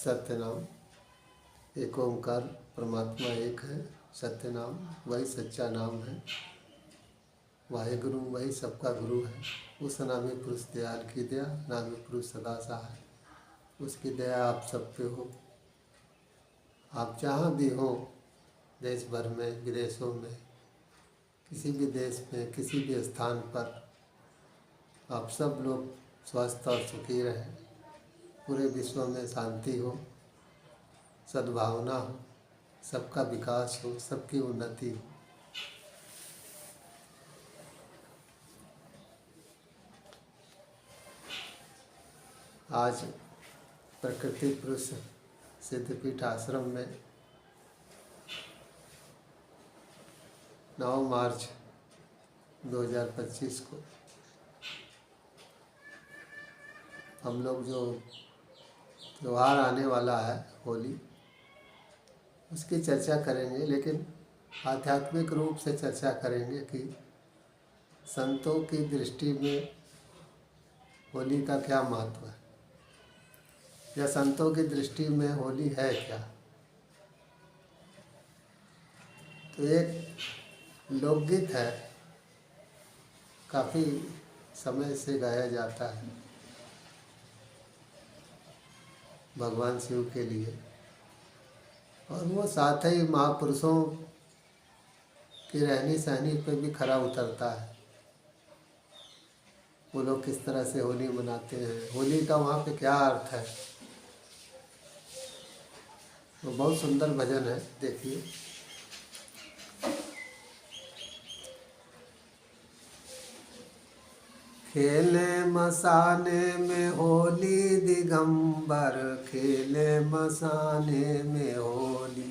सत्य नाम। एक ओंकार परमात्मा एक है। सत्य नाम वही सच्चा नाम है। वाहेगुरु वही सबका गुरु है। उस नामी पुरुष दयाल की दया, नामी पुरुष सदा सहाय। उसकी दया आप सब पे हो। आप जहाँ भी हो, देश भर में, विदेशों में, किसी भी देश में, किसी भी स्थान पर, आप सब लोग स्वस्थ और सुखी रहें। पूरे विश्व में शांति हो, सद्भावना हो, सबका विकास हो, सबकी उन्नति हो। आज प्रकृति पुरुष सिद्धपीठ आश्रम में 9 मार्च 2025 को हम लोग जो त्योहार आने वाला है होली, उसकी चर्चा करेंगे, लेकिन आध्यात्मिक रूप से चर्चा करेंगे कि संतों की दृष्टि में होली का क्या महत्व है, या संतों की दृष्टि में होली है क्या। तो एक लोकगीत है, काफ़ी समय से गाया जाता है भगवान शिव के लिए, और वो साथ ही महापुरुषों की रहनी सहनी पे भी खरा उतरता है। वो लोग किस तरह से होली मनाते हैं, होली का वहाँ पे क्या अर्थ है। वो बहुत सुंदर भजन है, देखिए। खेले मसाने में होली दिगंबर, खेले मसाने में होली।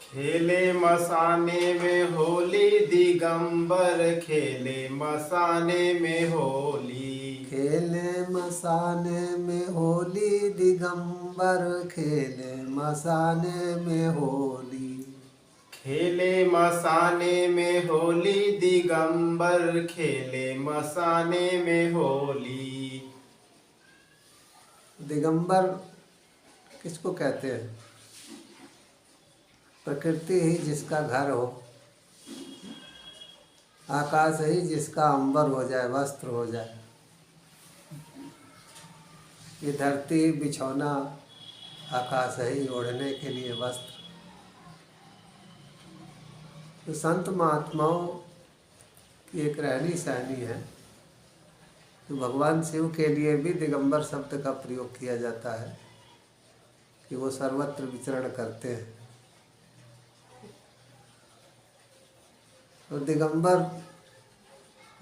खेले मसाने में होली दिगंबर, खेले मसाने में होली। खेले मसाने में होली दिगंबर, खेले मसाने में होली। खेले मसाने में होली दिगंबर, खेले मसाने में होली। दिगंबर किसको कहते हैं? प्रकृति ही जिसका घर हो, आकाश ही जिसका अंबर हो जाए, वस्त्र हो जाए। ये धरती बिछौना, आकाश ही ओढ़ने के लिए वस्त्र। तो संत महात्माओं की एक रहनी सहनी है। तो भगवान शिव के लिए भी दिगंबर शब्द का प्रयोग किया जाता है कि वो सर्वत्र विचरण करते हैं। और दिगंबर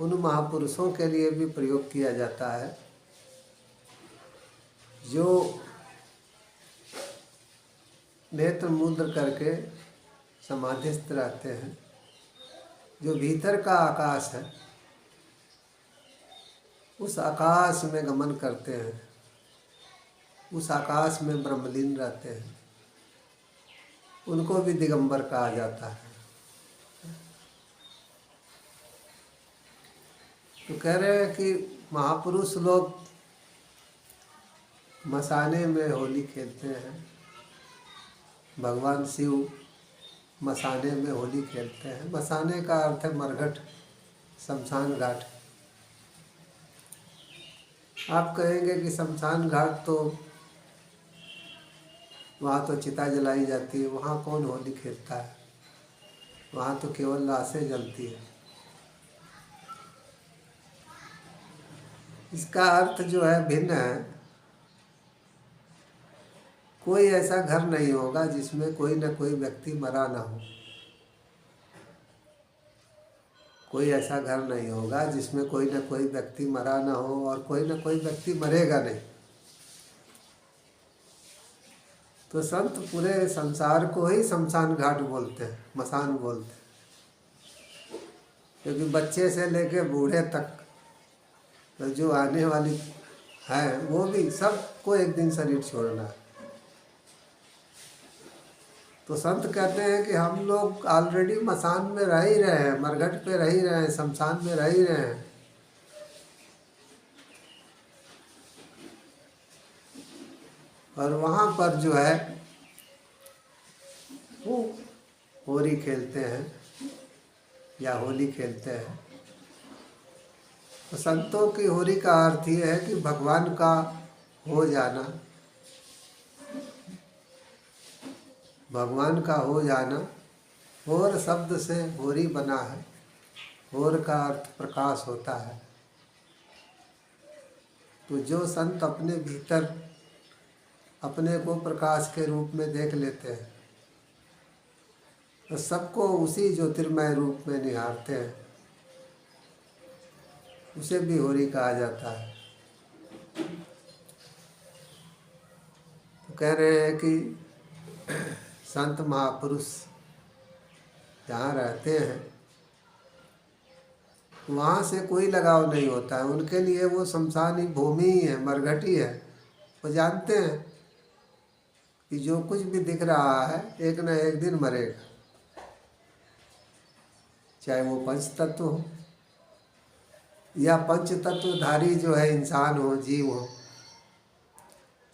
उन महापुरुषों के लिए भी प्रयोग किया जाता है जो नेत्र मुद्र करके समाधिस्थ रहते हैं, जो भीतर का आकाश है उस आकाश में गमन करते हैं, उस आकाश में ब्रह्मलीन रहते हैं, उनको भी दिगंबर कहा जाता है। तो कह रहे हैं कि महापुरुष लोग मसाने में होली खेलते हैं, भगवान शिव मसाने में होली खेलते हैं। मसाने का अर्थ है मरघट, शमशान घाट। आप कहेंगे कि शमशान घाट तो वहाँ तो चिता जलाई जाती है, वहाँ कौन होली खेलता है, वहाँ तो केवल लाशें जलती है। इसका अर्थ जो है भिन्न है। कोई ऐसा घर नहीं होगा जिसमें कोई न कोई व्यक्ति मरा ना हो। कोई ऐसा घर नहीं होगा जिसमें कोई न कोई व्यक्ति मरा ना हो, और कोई न कोई व्यक्ति मरेगा नहीं। तो संत पूरे संसार को ही शमशान घाट बोलते हैं, मसान बोलते हैं। क्योंकि बच्चे से लेके बूढ़े तक तो जो आने वाली है वो भी सबको एक दिन शरीर छोड़ना है। तो संत कहते हैं कि हम लोग ऑलरेडी मसान में रह ही रहे हैं, मरघट पे रह ही रहे हैं, शमशान में रह ही रहे हैं। और वहाँ पर जो है वो होली खेलते हैं या होली खेलते हैं। तो संतों की होली का अर्थ ये है कि भगवान का हो जाना, भगवान का हो जाना। होर शब्द से होरी बना है। होर का अर्थ प्रकाश होता है। तो जो संत अपने भीतर अपने को प्रकाश के रूप में देख लेते हैं तो सबको उसी ज्योतिर्मय रूप में निहारते हैं, उसे भी होरी कहा जाता है। तो कह रहे हैं कि संत महापुरुष जहाँ रहते हैं वहाँ से कोई लगाव नहीं होता है। उनके लिए वो शमशानी भूमि ही है, मरघटी है। वो जानते हैं कि जो कुछ भी दिख रहा है एक न एक दिन मरेगा, चाहे वो पंच तत्व हो या पंच तत्वधारी जो है इंसान हो, जीव हो,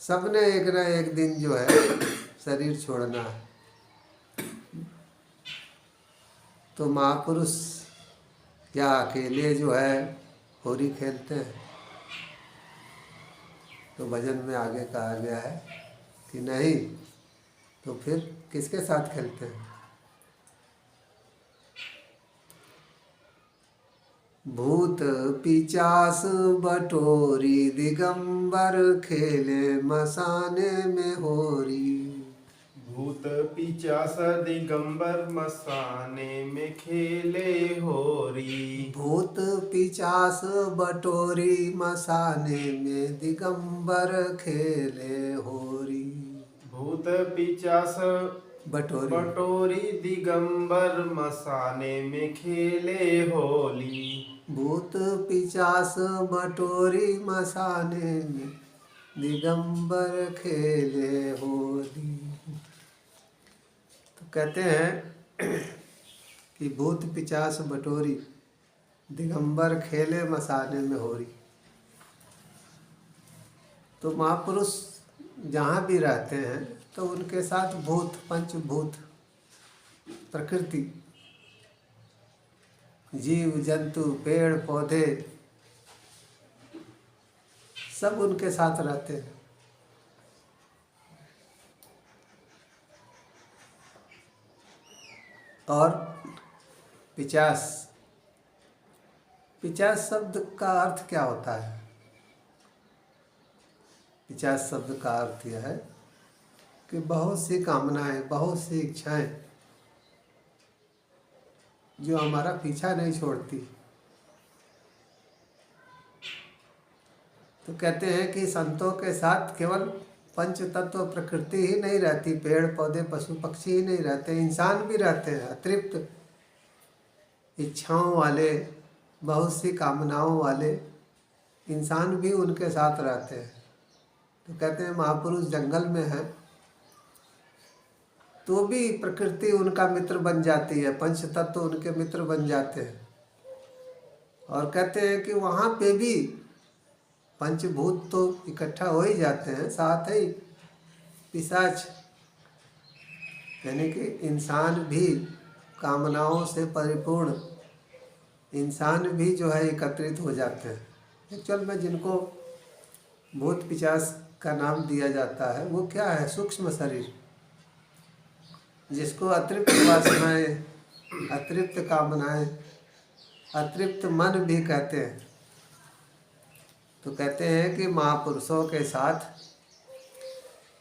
सबने एक न एक दिन जो है शरीर छोड़ना है। तो महापुरुष क्या अकेले जो है होली खेलते हैं? तो भजन में आगे कहा गया है कि नहीं, तो फिर किसके साथ खेलते हैं? भूत पिचास बटोरी दिगंबर खेले मसाने में होरी। भूत पिचास दिगंबर मसाने में खेले होरी। भूत पिचास बटोरी मसाने में दिगंबर खेले होरी। भूत पिचास बटोरी बटोरी दिगंबर मसाने में खेले होली। भूत पिचास बटोरी मसाने में दिगंबर खेले होली। तो कहते हैं कि भूत पिचास बटोरी दिगंबर खेले मसाने में होरी। तो महापुरुष जहाँ भी रहते हैं तो उनके साथ भूत, पंचभूत, प्रकृति, जीव जंतु, पेड़ पौधे सब उनके साथ रहते हैं। और पिचास, पिचास शब्द का अर्थ क्या होता है? पिचास शब्द का अर्थ यह है कि बहुत सी कामनाएं, बहुत सी इच्छाएं जो हमारा पीछा नहीं छोड़ती। तो कहते हैं कि संतों के साथ केवल पंच तत्व प्रकृति ही नहीं रहती, पेड़ पौधे पशु पक्षी ही नहीं रहते, इंसान भी रहते हैं। अतिरिक्त इच्छाओं वाले, बहुत सी कामनाओं वाले इंसान भी उनके साथ रहते हैं। तो कहते हैं महापुरुष जंगल में हैं तो भी प्रकृति उनका मित्र बन जाती है, पंच तत्व उनके मित्र बन जाते हैं। और कहते हैं कि वहाँ पे भी पंचभूत तो इकट्ठा हो ही जाते हैं, साथ ही पिशाच यानी कि इंसान भी, कामनाओं से परिपूर्ण इंसान भी जो है एकत्रित हो जाते हैं। एक्चुअल में जिनको भूत पिशाच का नाम दिया जाता है वो क्या है? सूक्ष्म शरीर, जिसको अतृप्त वासनाएं, अतृप्त कामनाएं, अतृप्त मन भी कहते हैं। तो कहते हैं कि महापुरुषों के साथ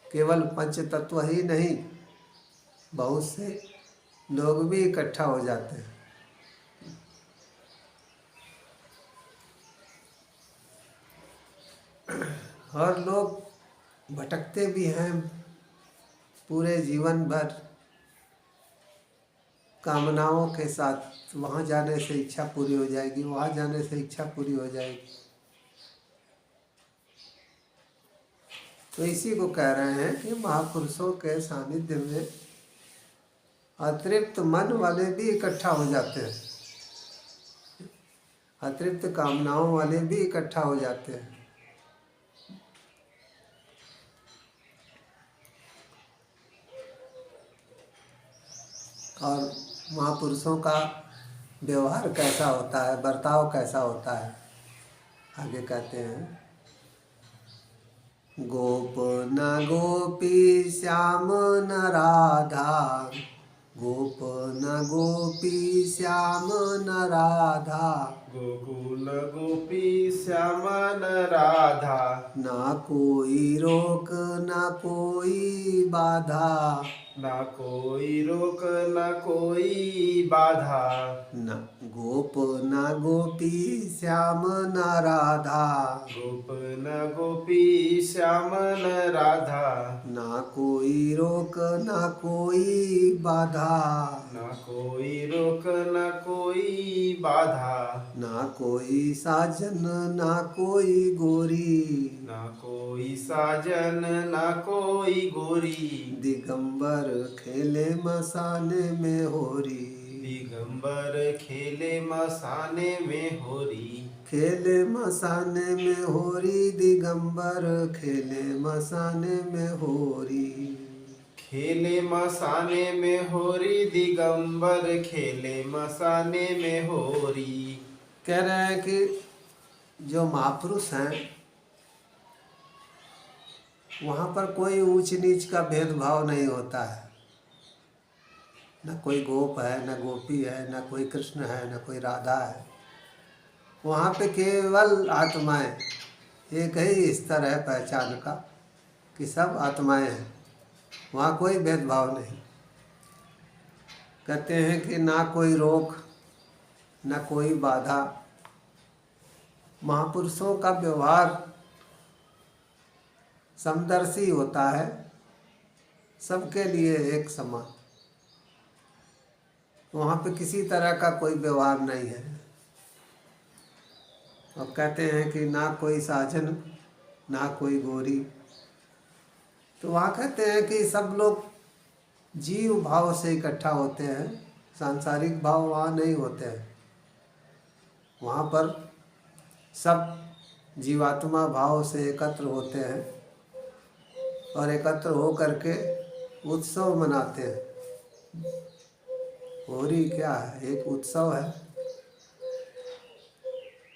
केवल पंच तत्व ही नहीं, बहुत से लोग भी इकट्ठा हो जाते हैं। और लोग भटकते भी हैं पूरे जीवन भर कामनाओं के साथ। वहाँ जाने से इच्छा पूरी हो जाएगी, वहाँ जाने से इच्छा पूरी हो जाएगी। तो इसी को कह रहे हैं कि महापुरुषों के सानिध्य में अतिरिक्त मन वाले भी इकट्ठा हो जाते हैं, अतिरिक्त कामनाओं वाले भी इकट्ठा हो जाते हैं। और महापुरुषों का व्यवहार कैसा होता है, बर्ताव कैसा होता है। आगे कहते हैं, गोप न गोपी श्याम न राधा, गोप न गोपी श्याम न राधा, गोकुल गोपी श्यामन राधा, ना कोई रोक ना कोई बाधा, ना कोई रोक न कोई बाधा। न गोप न गोपी श्याम न राधा, गोप न गोपी श्यामन राधा, ना कोई रोक ना कोई बाधा, ना कोई रोक न कोई बाधा। ना कोई साजन ना कोई गोरी, ना कोई साजन ना कोई गोरी, दिगंबर खेले मसाने में होरी, दिगंबर खेले मसाने में होरी, खेले मसाने में होरी, दिगंबर खेले मसाने में होरी। खेले मसाने में होरी, दिगंबर खेले मसाने में होरी। कह रहे हैं कि जो महापुरुष हैं वहाँ पर कोई ऊंच नीच का भेदभाव नहीं होता है। न कोई गोप है, न गोपी है, न कोई कृष्ण है, न कोई राधा है। वहाँ पे केवल आत्माएं, एक ही स्तर है पहचान का कि सब आत्माएं हैं। वहाँ कोई भेदभाव नहीं। कहते हैं कि ना कोई रोक न कोई बाधा। महापुरुषों का व्यवहार समदर्शी होता है, सबके लिए एक समान। वहाँ पे किसी तरह का कोई व्यवहार नहीं है। और कहते हैं कि ना कोई साजन ना कोई गोरी। तो वहाँ कहते हैं कि सब लोग जीव भाव से इकट्ठा होते हैं, सांसारिक भाव वहाँ नहीं होते हैं। वहाँ पर सब जीवात्मा भाव से एकत्र होते हैं और एकत्र हो करके उत्सव मनाते हैं। होली क्या है? एक उत्सव है।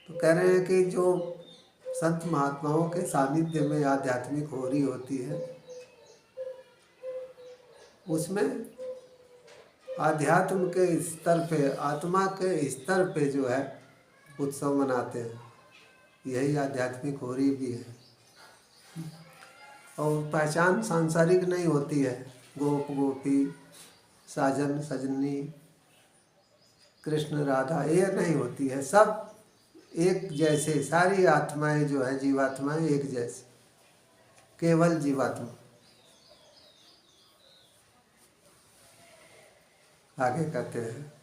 तो कह रहे हैं कि जो संत महात्माओं के सानिध्य में आध्यात्मिक होली होती है, उसमें आध्यात्म के स्तर पे, आत्मा के स्तर पे जो है उत्सव मनाते हैं। यही आध्यात्मिक होली भी है। और पहचान सांसारिक नहीं होती है। गोप गोपी, साजन सजनी, कृष्ण राधा, ये नहीं होती है। सब एक जैसे, सारी आत्माएं जो है, जीवात्माएं एक जैसी, केवल जीवात्मा। आगे कहते हैं,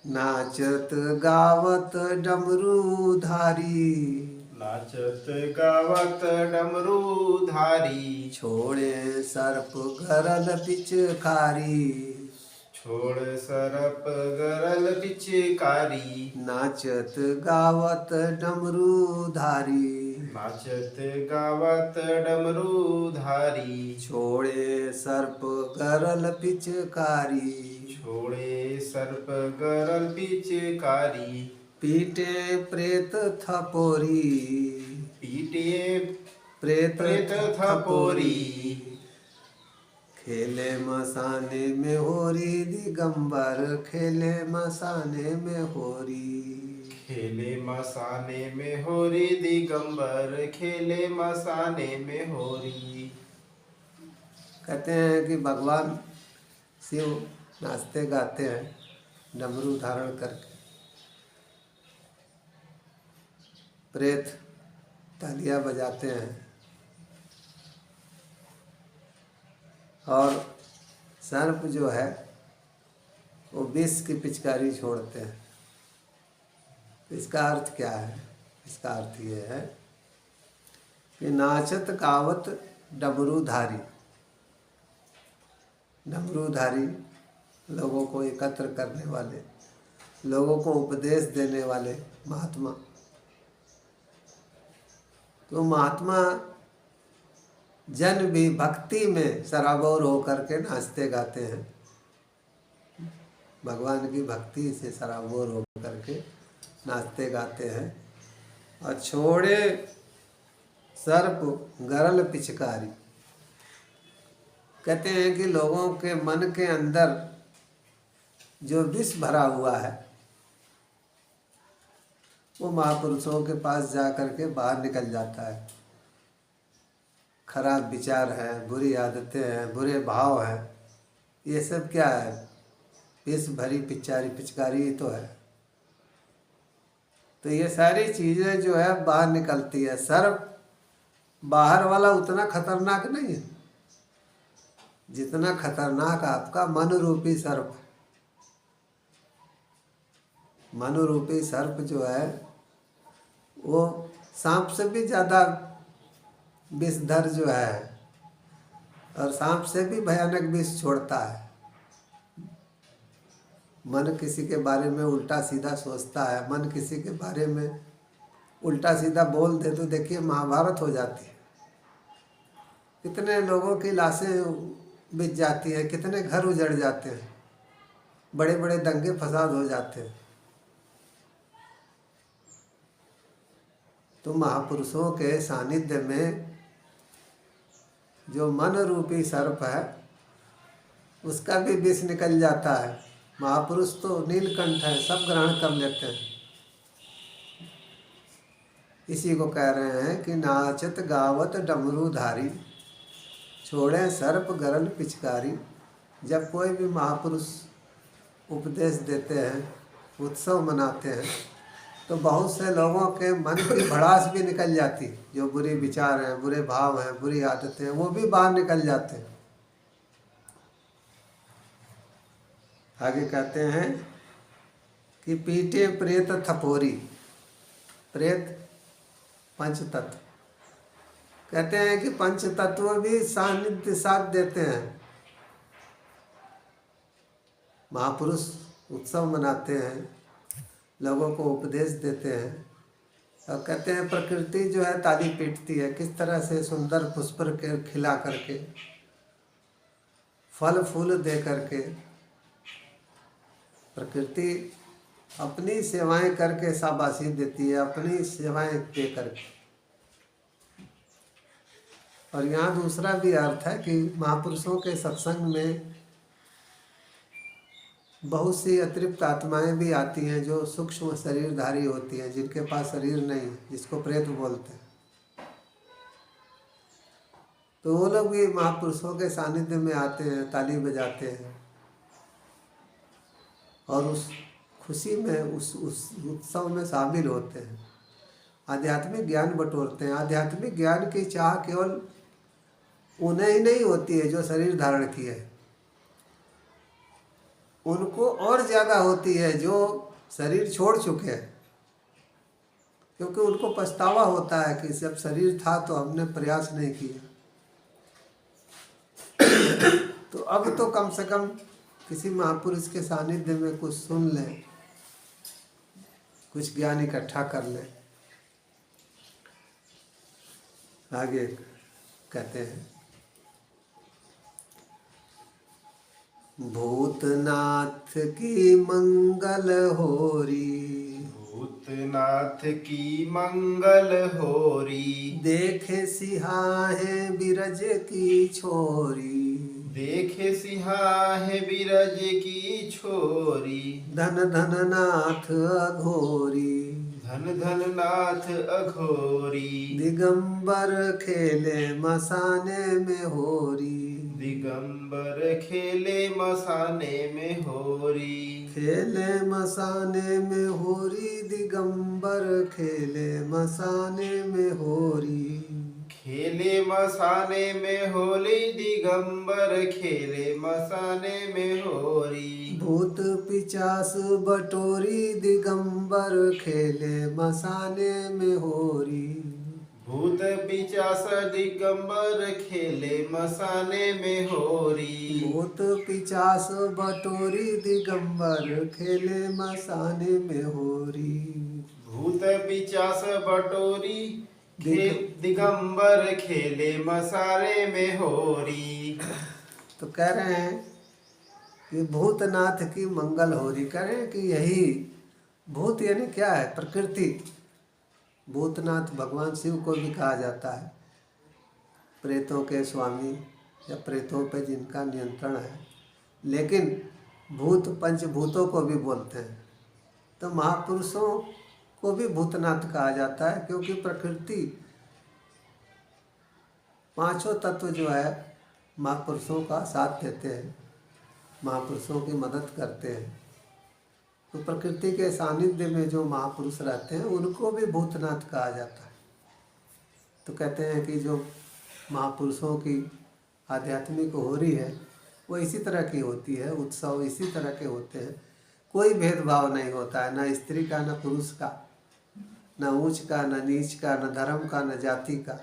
नाचत गावत डमरूधारी, नाचत गावत डमरूधारी, छोड़े सर्प गरल पिचकारी, छोड़ सरप गरल पिचकारी। नाचत गावत डमरूधारी, नाचत गावत डमरूधारी, छोड़े सर्प गरल पिचकारी, छोड़े सर्प गरल पिचकारी। पीटे प्रेत थपोरी, पीटे प्रेत प्रेत थपोरी, थपोरी, खेले मसाने में होरी, दिगंबर खेले मसाने में होरी। खेले मसाने में होरी, दिगंबर खेले मसाने में होरी। कहते हैं कि भगवान शिव नाचते गाते हैं डमरू धारण करके, प्रेत तालियां बजाते हैं और सर्प जो है वो विष की पिचकारी छोड़ते हैं। इसका अर्थ क्या है? इसका अर्थ ये है कि नाचत गावत डमरूधारी, डमरूधारी लोगों को एकत्र करने वाले, लोगों को उपदेश देने वाले महात्मा। तो महात्मा जन भी भक्ति में सराबोर होकर के नाचते गाते हैं। भगवान की भक्ति से सराबोर होकर के नाचते गाते हैं। और छोड़े सर्प गरल पिचकारी, कहते हैं कि लोगों के मन के अंदर जो विष भरा हुआ है वो महापुरुषों के पास जा कर के बाहर निकल जाता है। खराब विचार है, बुरी आदतें हैं, बुरे भाव हैं, ये सब क्या है? विष भरी पिचकारी ही तो है। तो ये सारी चीज़ें जो है बाहर निकलती है। सर्प बाहर वाला उतना खतरनाक नहीं है जितना खतरनाक आपका मन रूपी सर्प। मन रूपी सर्प जो है वो सांप से भी ज़्यादा विषधर जो है, और सांप से भी भयानक विष छोड़ता है। मन किसी के बारे में उल्टा सीधा सोचता है, मन किसी के बारे में उल्टा सीधा बोल दे तो देखिए महाभारत हो जाती है। कितने लोगों की लाशें बिछ जाती हैं, कितने घर उजड़ जाते हैं, बड़े बड़े दंगे फसाद हो जाते हैं। तो महापुरुषों के सानिध्य में जो मन रूपी सर्प है उसका भी विष निकल जाता है। महापुरुष तो नीलकंठ है, सब ग्रहण कर लेते हैं। इसी को कह रहे हैं कि नाचत गावत डमरूधारी, छोड़े सर्प गरल पिचकारी। जब कोई भी महापुरुष उपदेश देते हैं, उत्सव मनाते हैं, तो बहुत से लोगों के मन की भड़ास भी निकल जाती। जो बुरे विचार हैं, बुरे भाव हैं, बुरी आदतें हैं, वो भी बाहर निकल जाते हैं। आगे कहते हैं कि पीटे प्रेत थपोरी। प्रेत पंच तत्व, कहते हैं कि पंच तत्व भी सानिध्य साथ देते हैं। महापुरुष उत्सव मनाते हैं, लोगों को उपदेश देते हैं, और कहते हैं प्रकृति जो है ताली पीटती है। किस तरह से सुंदर पुष्प के खिला करके, फल फूल दे करके प्रकृति अपनी सेवाएं करके शाबाशी देती है, अपनी सेवाएं दे करके। और यहाँ दूसरा भी अर्थ है कि महापुरुषों के सत्संग में बहुत सी अतिरिक्त आत्माएं भी आती हैं जो सूक्ष्म शरीरधारी होती हैं, जिनके पास शरीर नहीं है, जिसको प्रेत बोलते हैं। तो वो लोग भी महापुरुषों के सानिध्य में आते हैं, ताली बजाते हैं, और उस खुशी में, उस उत्सव में शामिल होते हैं, आध्यात्मिक ज्ञान बटोरते हैं। आध्यात्मिक ज्ञान की चाह केवल उन्हें ही नहीं होती है जो शरीर धारण किए है, उनको और ज़्यादा होती है जो शरीर छोड़ चुके हैं। क्योंकि उनको पछतावा होता है कि जब शरीर था तो हमने प्रयास नहीं किया, तो अब तो कम से कम किसी महापुरुष के सानिध्य में कुछ सुन लें, कुछ ज्ञान इकट्ठा कर लें। आगे कहते हैं भूतनाथ की मंगल होरी, भूतनाथ की मंगल होरी। देखे सिहाहे बिरज की छोरी, देखे सिहाहे बिरज की छोरी। धन धन नाथ अघोरी, धन धन नाथ अघोरी। दिगंबर खेले मसाने में होरी, दिगंबर खेले मसाने में होरी। खेले मसाने में होरी, दिगंबर खेले मसाने में होरी। खेले मसाने में होली, दिगंबर खेले मसाने में होरी। भूत पिचास बटोरी, दिगंबर खेले मसाने में होरी। भूत पिचास दिगंबर खेले मसाने में होरी। भूत पिचास बटोरी, दिगंबर खेले मसाने में होरी। भूत पिचास बटोरी, दिगंबर खेले मसाले में होरी। तो कह रहे हैं कि भूतनाथ की मंगल होरी। कह रहे हैं कि यही भूत यानी क्या है? प्रकृति। भूतनाथ भगवान शिव को भी कहा जाता है, प्रेतों के स्वामी या प्रेतों पे जिनका नियंत्रण है। लेकिन भूत पंचभूतों को भी बोलते हैं। तो महापुरुषों को भी भूतनाथ कहा जाता है, क्योंकि प्रकृति पांचों तत्व जो है महापुरुषों का साथ देते हैं, महापुरुषों की मदद करते हैं। तो प्रकृति के सानिध्य में जो महापुरुष रहते हैं उनको भी भूतनाथ कहा जाता है। तो कहते हैं कि जो महापुरुषों की आध्यात्मिक होरी है वो इसी तरह की होती है, उत्सव इसी तरह के होते हैं। कोई भेदभाव नहीं होता है, न स्त्री का, न पुरुष का, न ऊंच का, न नीच का, न धर्म का, न जाति का।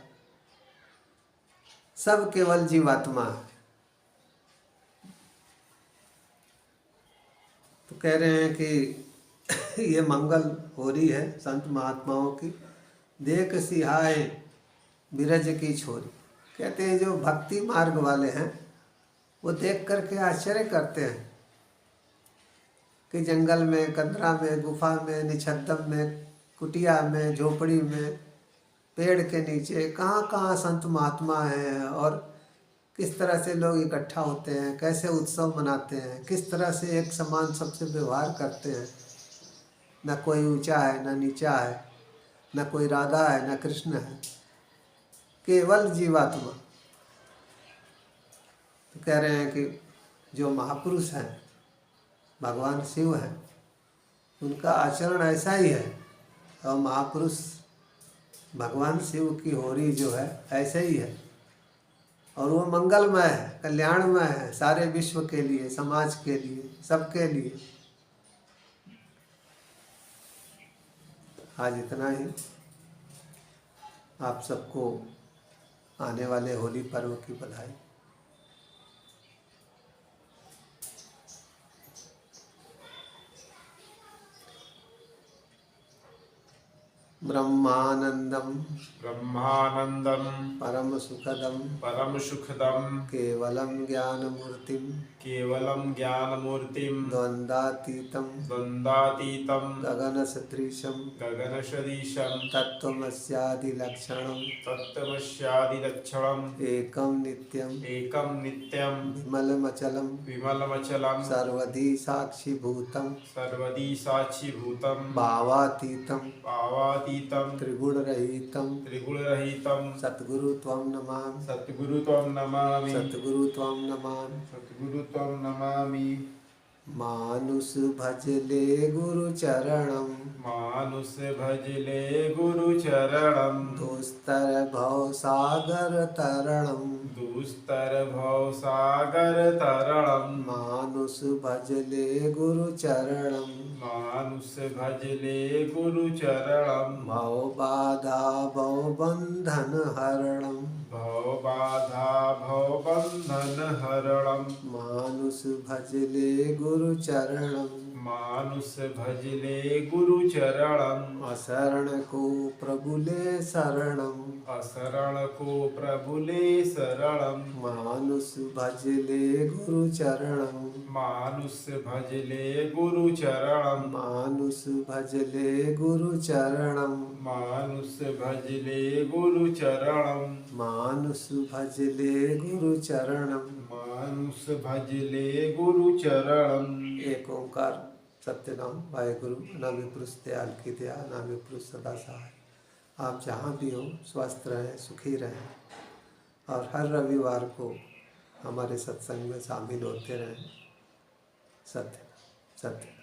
सब केवल जीवात्मा है। तो कह रहे हैं कि ये मंगल हो रही है संत महात्माओं की। देख सिहाए बिरज की छोरी। कहते हैं जो भक्ति मार्ग वाले हैं वो देख करके आश्चर्य करते हैं कि जंगल में, कंदरा में, गुफा में, निछद्दम में, कुटिया में, झोपड़ी में, पेड़ के नीचे कहाँ कहाँ संत महात्मा हैं, और किस तरह से लोग इकट्ठा होते हैं, कैसे उत्सव मनाते हैं, किस तरह से एक समान सबसे व्यवहार करते हैं। न कोई ऊंचा है, न नीचा है, न कोई राधा है, न कृष्ण है, केवल जीवात्मा। तो कह रहे हैं कि जो महापुरुष हैं, भगवान शिव हैं, उनका आचरण ऐसा ही है। और महापुरुष भगवान शिव की होरी जो है ऐसे ही है, और वो मंगलमय है, कल्याणमय है, सारे विश्व के लिए, समाज के लिए, सबके लिए। आज इतना ही। आप सबको आने वाले होली पर्व की बधाई। ब्रह्मानंदम ब्रह्मानंदम परम सुखदम परम सुखदम केवलम ज्ञानमूर्तिम केवलम ज्ञानमूर्तिम द्वंद्वातीतम द्वंद्वातीतम गगन सदृशम गगन सदृशम तत्त्वमस्यादिलक्षणम तत्त्वमस्यादिलक्षणम एकम नित्यम विमलमचलम विमलमचलम सर्वधी साक्षीभूतम सर्वदी साक्षीभूतम भावातीतम भावातीतम त्रिगुणरहितम त्रिगुणरहितम सद्गुरु त्वं नमामि सद्गुरु त्वं नमामि सद्गुरु त्वं नमामि सद्गुरु त्वं नमामि। मानुष भजले गुरु चरणम मानुष भजले गुरु चरणम दुस्तर भव सागर तरणम दुस्तर भव सागर तरणम मानुष भजले गुरु चरणम मानुष भजले गुरु चरणम भव बाधा भव बंधन हरणम भव बाधा भव बंधन हरणम मानुष भजले गुरु चरणम मानुष भजले गुरु चरणम असरण को प्रभुले शरणम असरण को प्रभुले शरणम मानुष भजले गुरु चरणम मानुष भजले गुरु चरणम मानुष भजले गुरु चरणम मानुष भजले गुरु चरणम मानुष भजले गुरु चरणम मानुष भजले गुरु चरणम। एक ओंकार सत्यनाम वाहेगुरु। अनामि पुरुष दयाल की दया, अनामि पुरुष सदा सहाय। आप जहाँ भी हो स्वस्थ रहें, सुखी रहें, और हर रविवार को हमारे सत्संग में शामिल होते रहें। सत्य सत्य।